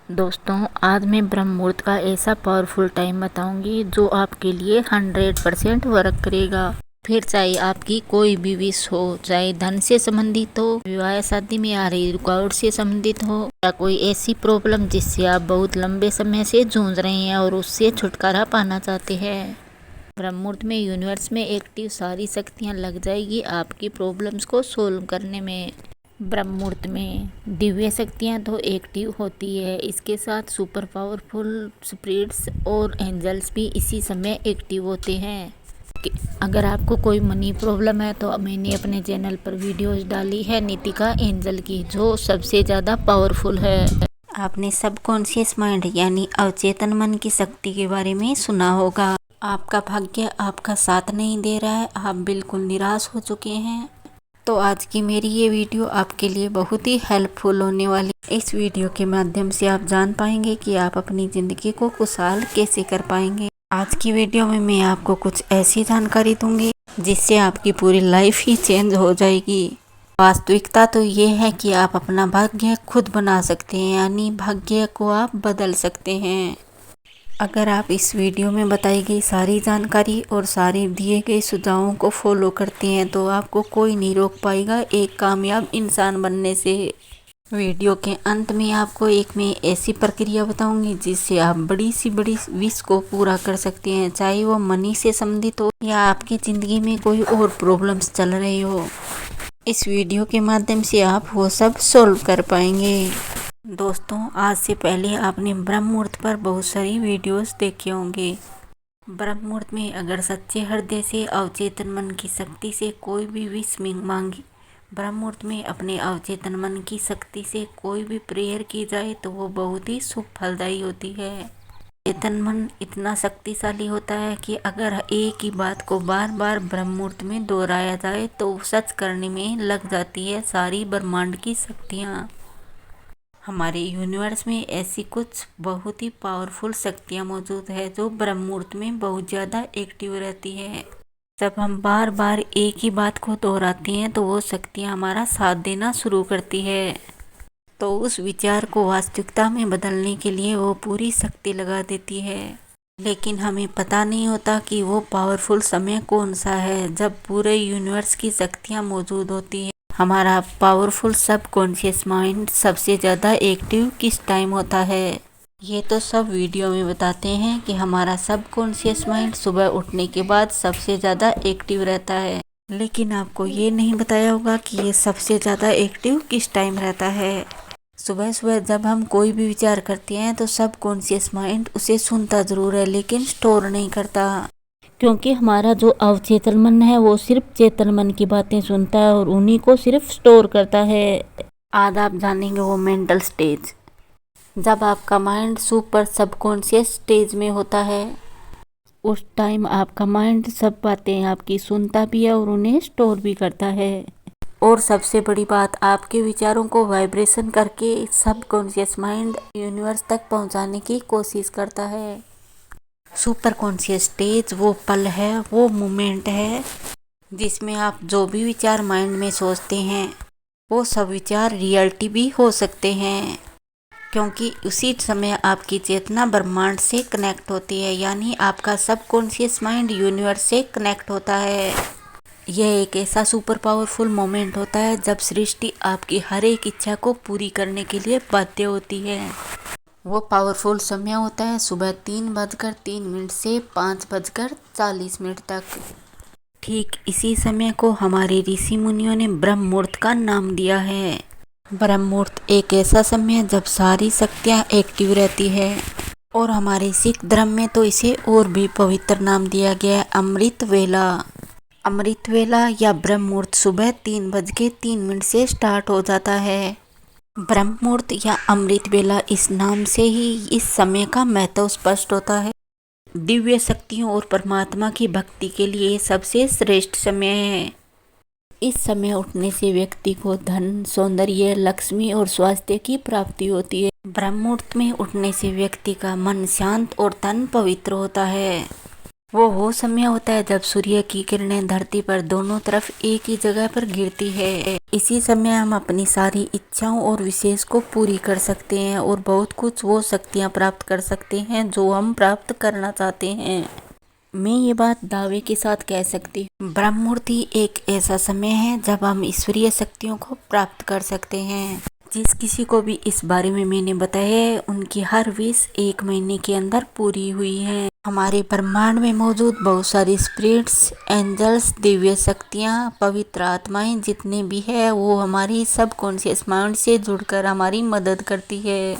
दोस्तों, आज मैं ब्रह्म मुहूर्त का ऐसा पावरफुल टाइम बताऊंगी जो आपके लिए 100% वर्क करेगा। फिर चाहे आपकी कोई भी विश हो, चाहे धन से संबंधित हो, विवाह शादी में आ रही रुकावट से संबंधित हो, या कोई ऐसी प्रॉब्लम जिससे आप बहुत लंबे समय से जूझ रहे हैं और उससे छुटकारा पाना चाहते हैं। ब्रह्म मुहूर्त में यूनिवर्स में एक्टिव सारी शक्तियाँ लग जाएगी आपकी प्रॉब्लम्स को सोल्व करने में। ब्रह्म मुहूर्त में दिव्य शक्तियाँ तो एक्टिव होती है, इसके साथ सुपर पावरफुल स्पिरिट्स और एंजल्स भी इसी समय एक्टिव होते हैं। अगर आपको कोई मनी प्रॉब्लम है तो मैंने अपने चैनल पर वीडियोस डाली है नीतिका एंजल की, जो सबसे ज़्यादा पावरफुल है। आपने सबकॉन्शियस माइंड यानी अवचेतन मन की शक्ति के बारे में सुना होगा। आपका भाग्य आपका साथ नहीं दे रहा है, आप बिल्कुल निराश हो चुके हैं, तो आज की मेरी ये वीडियो आपके लिए बहुत ही हेल्पफुल होने वाली है। इस वीडियो के माध्यम से आप जान पाएंगे कि आप अपनी ज़िंदगी को खुशहाल कैसे कर पाएंगे। आज की वीडियो में मैं आपको कुछ ऐसी जानकारी दूंगी जिससे आपकी पूरी लाइफ ही चेंज हो जाएगी। वास्तविकता तो ये है कि आप अपना भाग्य खुद बना सकते हैं, यानी भाग्य को आप बदल सकते हैं। अगर आप इस वीडियो में बताई गई सारी जानकारी और सारे दिए गए सुझावों को फॉलो करते हैं तो आपको कोई नहीं रोक पाएगा एक कामयाब इंसान बनने से। वीडियो के अंत में आपको एक मैं ऐसी प्रक्रिया बताऊंगी जिससे आप बड़ी सी बड़ी विश को पूरा कर सकते हैं, चाहे वो मनी से संबंधित हो या आपकी ज़िंदगी में कोई और प्रॉब्लम्स चल रही हो। इस वीडियो के माध्यम से आप वो सब सॉल्व कर पाएंगे। दोस्तों, आज से पहले आपने ब्रह्म मुहूर्त पर बहुत सारी वीडियोस देखे होंगे। ब्रह्म मुहूर्त में अगर सच्चे हृदय से अवचेतन मन की शक्ति से कोई भी विश मांगी, ब्रह्म मुहूर्त में अपने अवचेतन मन की शक्ति से कोई भी प्रेयर की जाए तो वो बहुत ही शुभ फलदायी होती है। चेतन मन इतना शक्तिशाली होता है कि अगर एक ही बात को बार बार ब्रह्म मुहूर्त में दोहराया जाए तो सच करने में लग जाती है सारी ब्रह्मांड की शक्तियाँ। हमारे यूनिवर्स में ऐसी कुछ बहुत ही पावरफुल शक्तियाँ मौजूद है जो ब्रह्म मुहूर्त में बहुत ज़्यादा एक्टिव रहती है। जब हम बार बार एक ही बात को दोहराते हैं तो वो शक्तियाँ हमारा साथ देना शुरू करती है, तो उस विचार को वास्तविकता में बदलने के लिए वो पूरी शक्ति लगा देती है। लेकिन हमें पता नहीं होता कि वो पावरफुल समय कौन सा है जब पूरे यूनिवर्स की शक्तियाँ मौजूद होती है। हमारा पावरफुल सबकॉन्शियस माइंड सबसे ज़्यादा एक्टिव किस टाइम होता है, ये तो सब वीडियो में बताते हैं कि हमारा सबकॉन्शियस माइंड सुबह उठने के बाद सबसे ज़्यादा एक्टिव रहता है, लेकिन आपको ये नहीं बताया होगा कि ये सबसे ज़्यादा एक्टिव किस टाइम रहता है। सुबह सुबह जब हम कोई भी विचार करते हैं तो सबकॉन्शियस माइंड उसे सुनता ज़रूर है लेकिन स्टोर नहीं करता, क्योंकि हमारा जो अवचेतन मन है वो सिर्फ चेतन मन की बातें सुनता है और उन्हीं को सिर्फ स्टोर करता है। आज आप जानेंगे वो मेंटल स्टेज जब आपका माइंड सुपर सबकॉन्शियस स्टेज में होता है। उस टाइम आपका माइंड सब बातें आपकी सुनता भी है और उन्हें स्टोर भी करता है। और सबसे बड़ी बात, आपके विचारों को वाइब्रेशन करके सबकॉन्शियस माइंड यूनिवर्स तक पहुंचाने की कोशिश करता है। सुपर कॉन्शियस स्टेज वो पल है, वो मोमेंट है जिसमें आप जो भी विचार माइंड में सोचते हैं वो सब विचार रियलिटी भी हो सकते हैं, क्योंकि उसी समय आपकी चेतना ब्रह्मांड से कनेक्ट होती है, यानी आपका सबकॉन्शियस माइंड यूनिवर्स से कनेक्ट होता है। यह एक ऐसा सुपर पावरफुल मोमेंट होता है जब सृष्टि आपकी हर एक इच्छा को पूरी करने के लिए बाध्य होती है। वो पावरफुल समय होता है सुबह 3:03 से 5:40 तक। ठीक इसी समय को हमारे ऋषि मुनियों ने ब्रह्म मुहूर्त का नाम दिया है। ब्रह्म मुहूर्त एक ऐसा समय है जब सारी शक्तियाँ एक्टिव रहती है, और हमारे सिख धर्म में तो इसे और भी पवित्र नाम दिया गया है, अमृत वेला। अमृत वेला या ब्रह्म मुहूर्त सुबह 3:03 से स्टार्ट हो जाता है। ब्रह्म मुहूर्त या अमृत वेला, इस नाम से ही इस समय का महत्व स्पष्ट होता है। दिव्य शक्तियों और परमात्मा की भक्ति के लिए सबसे श्रेष्ठ समय है। इस समय उठने से व्यक्ति को धन, सौंदर्य, लक्ष्मी और स्वास्थ्य की प्राप्ति होती है। ब्रह्म मुहूर्त में उठने से व्यक्ति का मन शांत और तन पवित्र होता है। वो समय होता है जब सूर्य की किरणें धरती पर दोनों तरफ एक ही जगह पर गिरती है। इसी समय हम अपनी सारी इच्छाओं और विशेष को पूरी कर सकते हैं और बहुत कुछ वो शक्तियाँ प्राप्त कर सकते हैं जो हम प्राप्त करना चाहते हैं। मैं ये बात दावे के साथ कह सकती हूँ, ब्रह्म मुहूर्त एक ऐसा समय है जब हम ईश्वरीय शक्तियों को प्राप्त कर सकते हैं। जिस किसी को भी इस बारे में मैंने बताया है उनकी हर विश 1 महीने के अंदर पूरी हुई है। हमारे ब्रह्मांड में मौजूद बहुत सारी स्पिरिट्स, एंजल्स, दिव्य शक्तियाँ, पवित्र आत्माएं जितने भी है वो हमारी सबकॉन्शियस माइंड से जुड़कर हमारी मदद करती है,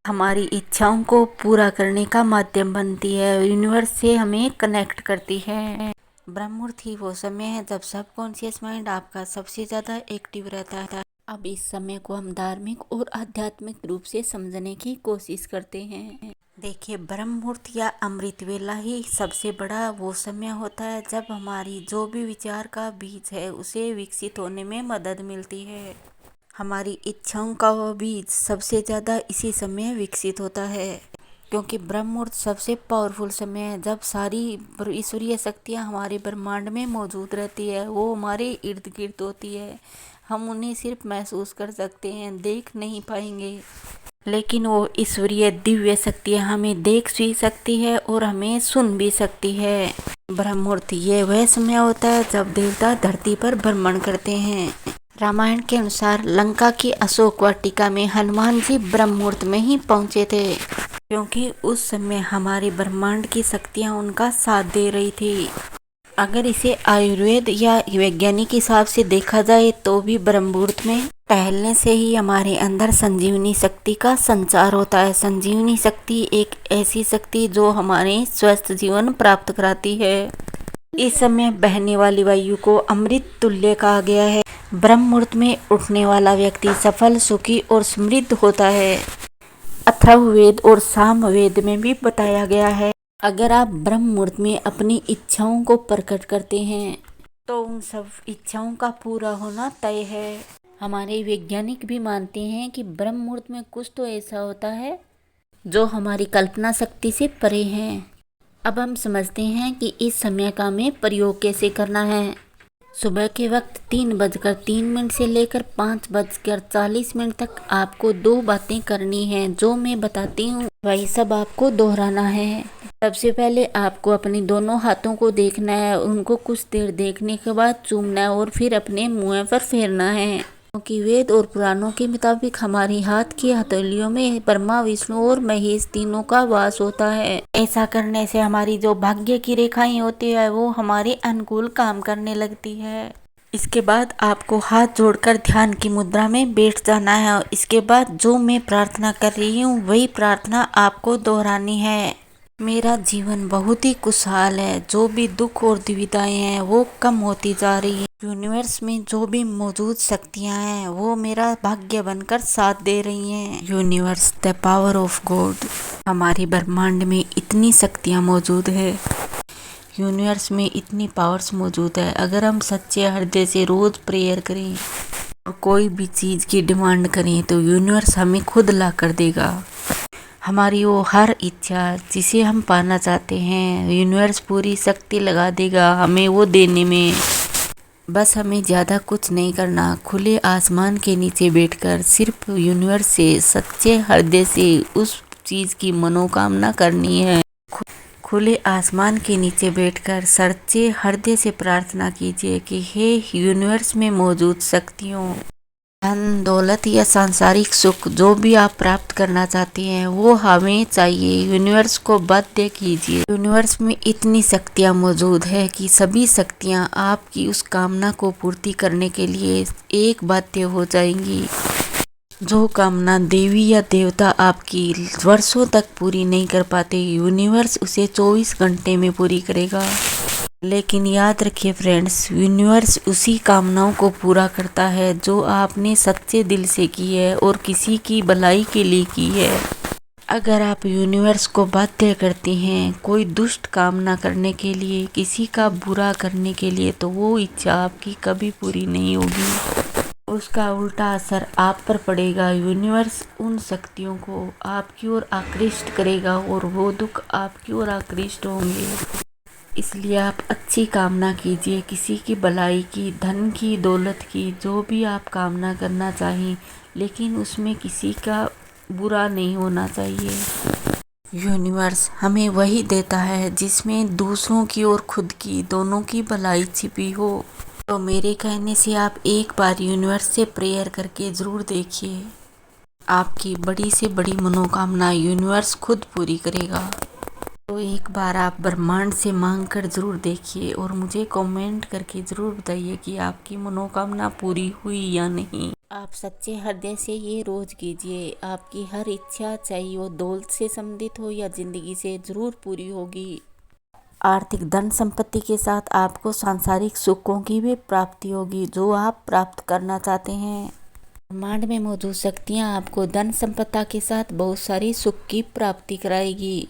हमारी इच्छाओं को पूरा करने का माध्यम बनती है, यूनिवर्स से हमें कनेक्ट करती है। ब्रह्म मुहूर्त ही वो समय है जब सबकॉन्शियस माइंड आपका सबसे ज़्यादा एक्टिव रहता है। अब इस समय को हम धार्मिक और आध्यात्मिक रूप से समझने की कोशिश करते हैं। देखिए, ब्रह्म मुहूर्त या अमृत वेला ही सबसे बड़ा वो समय होता है जब हमारी जो भी विचार का बीज है उसे विकसित होने में मदद मिलती है। हमारी इच्छाओं का वो बीज सबसे ज़्यादा इसी समय विकसित होता है, क्योंकि ब्रह्म मुहूर्त सबसे पावरफुल समय है जब सारी ईश्वरीय शक्तियाँ हमारे ब्रह्मांड में मौजूद रहती है। वो हमारे इर्द गिर्द होती है, हम उन्हें सिर्फ महसूस कर सकते हैं, देख नहीं पाएंगे, लेकिन वो ईश्वरीय दिव्य शक्तियाँ हमें देख भी सकती है और हमें सुन भी सकती है। ब्रह्म मुहूर्त ये वह समय होता है जब देवता धरती पर भ्रमण करते हैं। रामायण के अनुसार लंका की अशोक वाटिका में हनुमान जी ब्रह्म मुहूर्त में ही पहुंचे थे, क्योंकि उस समय हमारे ब्रह्मांड की शक्तियां उनका साथ दे रही थी। अगर इसे आयुर्वेद या वैज्ञानिक हिसाब से देखा जाए तो भी ब्रह्म मुहूर्त में टहलने से ही हमारे अंदर संजीवनी शक्ति का संचार होता है। संजीवनी शक्ति एक ऐसी शक्ति जो हमारे स्वस्थ जीवन प्राप्त कराती है। इस समय बहने वाली वायु को अमृत तुल्य कहा गया है। ब्रह्म मुहूर्त में उठने वाला व्यक्ति सफल, सुखी और समृद्ध होता है। अथर्ववेद और सामवेद में भी बताया गया है, अगर आप ब्रह्म मुहूर्त में अपनी इच्छाओं को प्रकट करते हैं तो उन सब इच्छाओं का पूरा होना तय है। हमारे वैज्ञानिक भी मानते हैं कि ब्रह्म मुहूर्त में कुछ तो ऐसा होता है जो हमारी कल्पना शक्ति से परे है। अब हम समझते हैं कि इस समय का हमें प्रयोग कैसे करना है। सुबह के वक्त 3:03 से लेकर 5:40 तक आपको 2 बातें करनी हैं जो मैं बताती हूँ, वही सब आपको दोहराना है। सबसे पहले आपको अपने दोनों हाथों को देखना है, उनको कुछ देर देखने के बाद चूमना है और फिर अपने मुंह पर फेरना है, क्योंकि वेद और पुराणों के मुताबिक हमारी हाथ की हथेलियों में ब्रह्मा, विष्णु और महेश तीनों का वास होता है। ऐसा करने से हमारी जो भाग्य की रेखाएं होती है वो हमारे अनुकूल काम करने लगती है। इसके बाद आपको हाथ जोड़कर ध्यान की मुद्रा में बैठ जाना है और इसके बाद जो मैं प्रार्थना कर रही हूँ वही प्रार्थना आपको दोहरानी है। मेरा जीवन बहुत ही खुशहाल है, जो भी दुख और दुविधाएं हैं वो कम होती जा रही है। यूनिवर्स में जो भी मौजूद शक्तियां हैं वो मेरा भाग्य बनकर साथ दे रही हैं। Universe, the power of God. हमारे ब्रह्मांड में इतनी शक्तियां मौजूद है, यूनिवर्स में इतनी पावर्स मौजूद है। अगर हम सच्चे हृदय से रोज प्रेयर करें और कोई भी चीज की डिमांड करें तो यूनिवर्स हमें खुद ला कर देगा। हमारी वो हर इच्छा जिसे हम पाना चाहते हैं यूनिवर्स पूरी शक्ति लगा देगा हमें वो देने में। बस हमें ज़्यादा कुछ नहीं करना, खुले आसमान के नीचे बैठकर सिर्फ यूनिवर्स से सच्चे हृदय से उस चीज़ की मनोकामना करनी है। खुले आसमान के नीचे बैठकर सच्चे हृदय से प्रार्थना कीजिए कि हे यूनिवर्स में मौजूद शक्तियों, धन दौलत या सांसारिक सुख जो भी आप प्राप्त करना चाहते हैं वो हमें चाहिए। यूनिवर्स को बाध्य कीजिए। यूनिवर्स में इतनी शक्तियाँ मौजूद है कि सभी शक्तियाँ आपकी उस कामना को पूर्ति करने के लिए एक बाध्य हो जाएंगी। जो कामना देवी या देवता आपकी वर्षों तक पूरी नहीं कर पाते, यूनिवर्स उसे 24 घंटे में पूरी करेगा। लेकिन याद रखिए फ्रेंड्स, यूनिवर्स उसी कामनाओं को पूरा करता है जो आपने सच्चे दिल से की है और किसी की भलाई के लिए की है। अगर आप यूनिवर्स को बाध्य करते हैं कोई दुष्ट कामना करने के लिए, किसी का बुरा करने के लिए, तो वो इच्छा आपकी कभी पूरी नहीं होगी, उसका उल्टा असर आप पर पड़ेगा। यूनिवर्स उन शक्तियों को आपकी ओर आकृष्ट करेगा और वो दुख आपकी ओर आकृष्ट होंगे। इसलिए आप अच्छी कामना कीजिए, किसी की भलाई की, धन की, दौलत की, जो भी आप कामना करना चाहें, लेकिन उसमें किसी का बुरा नहीं होना चाहिए। यूनिवर्स हमें वही देता है जिसमें दूसरों की और खुद की दोनों की भलाई छिपी हो। तो मेरे कहने से आप एक बार यूनिवर्स से प्रेयर करके ज़रूर देखिए, आपकी बड़ी से बड़ी मनोकामना यूनिवर्स खुद पूरी करेगा। तो एक बार आप ब्रह्मांड से मांग कर ज़रूर देखिए और मुझे कमेंट करके ज़रूर बताइए कि आपकी मनोकामना पूरी हुई या नहीं। आप सच्चे हृदय से ये रोज़ कीजिए, आपकी हर इच्छा, चाहे वो दौलत से संबंधित हो या ज़िंदगी से, ज़रूर पूरी होगी। आर्थिक धन संपत्ति के साथ आपको सांसारिक सुखों की भी प्राप्ति होगी जो आप प्राप्त करना चाहते हैं। ब्रह्मांड में मौजूद शक्तियाँ आपको धन संपदा के साथ बहुत सारी सुख की प्राप्ति कराएगी,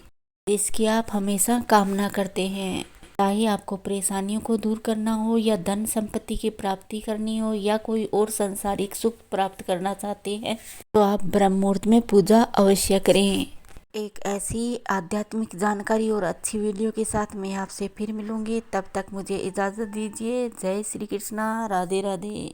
जिसकी आप हमेशा कामना करते हैं। चाहे आपको परेशानियों को दूर करना हो या धन संपत्ति की प्राप्ति करनी हो या कोई और सांसारिक सुख प्राप्त करना चाहते हैं, तो आप ब्रह्म मुहूर्त में पूजा अवश्य करें। एक ऐसी आध्यात्मिक जानकारी और अच्छी वीडियो के साथ मैं आपसे फिर मिलूंगी। तब तक मुझे इजाज़त दीजिए। जय श्री कृष्णा, राधे राधे।